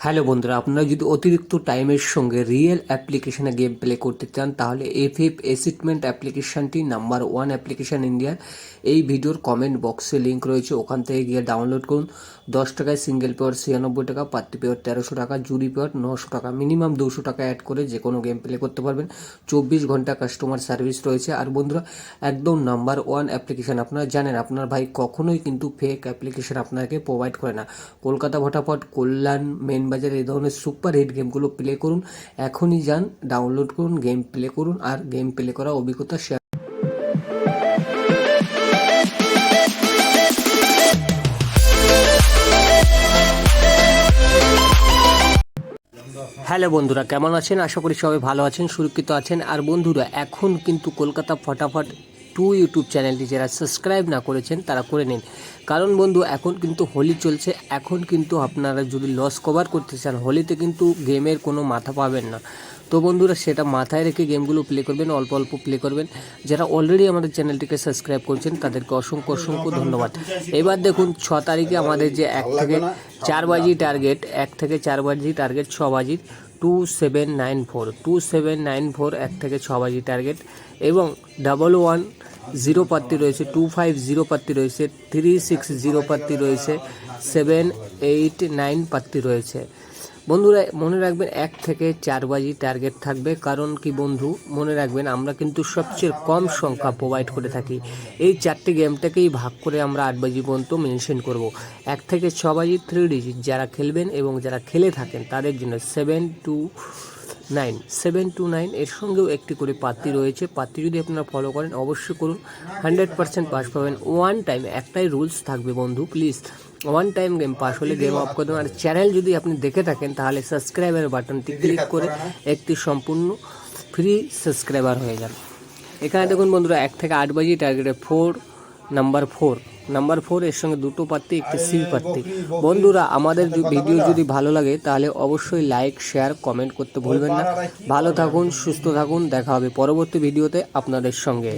Hello বন্ধুরা, আপনারা যদি অতিরিক্ত টাইমের সঙ্গে রিয়েল অ্যাপ্লিকেশনে গেম প্লে করতে চান তাহলে এফএফ এসিটমেন্ট অ্যাপ্লিকেশনটি নাম্বার 1 অ্যাপ্লিকেশন ইন্ডিয়ার। এই ভিডিওর কমেন্ট বক্সে লিঙ্ক রয়েছে, ওখান থেকে গিয়ে ডাউনলোড করুন। 10 টাকায় সিঙ্গেল পেয়ার 96 টাকা, পার্টি পেয়ার 1300 টাকা, জুরি পেয়ার 900 টাকা, মিনিমাম 200 টাকা অ্যাড করে যে কোনো গেম প্লে করতে পারবেন। 24 ঘন্টা কাস্টমার সার্ভিস রয়েছে। আর বন্ধুরা, একদম নাম্বার 1 অ্যাপ্লিকেশন। আপনারা জানেন আপনার ভাই কখনোই কিন্তু ফেক অ্যাপ্লিকেশন আপনাকে প্রোভাইড করে না। কলকাতা ফটাফট, কল্যাণ, মেন বাজার, এই ধরনের সুপার হিট গেমগুলো প্লে করুন। এখনই যান, ডাউনলোড করুন, গেম প্লে করুন আর গেম প্লে করা অভিজ্ঞতা শেয়ার। হ্যালো বন্ধুরা, কেমন আছেন? আশা করি সবাই ভালো আছেন, সুরক্ষিত আছেন। আর বন্ধুরা, এখন কিন্তু কলকাতা ফটাফট 2 ইউটিউব চ্যানেলটি যারা সাবস্ক্রাইব না করেছেন তারা করে নিন। কারণ বন্ধু, এখন কিন্তু হোলি চলছে। এখন কিন্তু আপনারা যদি লস কভার করতে চান, হোলিতে কিন্তু গেমের কোনো মাথা পাবেন না। তো বন্ধুরা, সেটা মাথায় রেখে গেমগুলো প্লে করবেন, অল্প অল্প প্লে করবেন। যারা অলরেডি আমাদের চ্যানেলটিকে সাবস্ক্রাইব করছেন তাদেরকে অসংখ্য অসংখ্য ধন্যবাদ। এবার দেখুন, 6 তারিখে আমাদের যে 1 থেকে 4 বাজি টার্গেট, 1 থেকে 4 বাজি টার্গেট, 6 বাজি 2794 1 থেকে 6 বাজি টার্গেট, এবং 110 প্রার্থী রয়েছে, 250 প্রার্থী রয়েছে, 360 প্রার্থী রয়েছে, 789 প্রার্থী রয়েছে। বন্ধুরা মনে রাখবেন 1 থেকে 4 বাজি টার্গেট থাকবে। কারণ কি বন্ধু, মনে রাখবেন আমরা কিন্তু সবচেয়ে কম সংখ্যা প্রোভাইড করে থাকি। এই 4টি গেমটাকেই ভাগ করে আমরা 8 বাজি পর্যন্ত মেনশন করব। 1 থেকে 6 বাজি 3 ডিজিট যারা খেলবেন এবং যারা খেলে থাকেন তাদের জন্য 729 এর সঙ্গেও একটি করে প্রার্থী রয়েছে। প্রার্থী যদি আপনারা ফলো করেন অবশ্যই করুন, 100% পাস পাবেন। ওয়ান টাইম, একটাই রুলস থাকবে বন্ধু, please one time game pass হলে গেম অফ করে দেবেন। আর চ্যানেল যদি আপনি দেখে থাকেন তাহলে সাবস্ক্রাইবের বাটনটি ক্লিক করে একটি সম্পূর্ণ ফ্রি সাবস্ক্রাইবার হয়ে যান। এখানে দেখুন বন্ধুরা, 1 থেকে 8 বাজি টার্গেটে নাম্বার 4 এর সঙ্গে 2টো প্রার্থী, একটি সি প্রার্থী। বন্ধুরা, আমাদের ভিডিও যদি ভালো লাগে তাহলে অবশ্যই লাইক, শেয়ার, কমেন্ট করতে ভুলবেন না। ভালো থাকুন, সুস্থ থাকুন, দেখা হবে পরবর্তী ভিডিওতে আপনাদের সঙ্গে।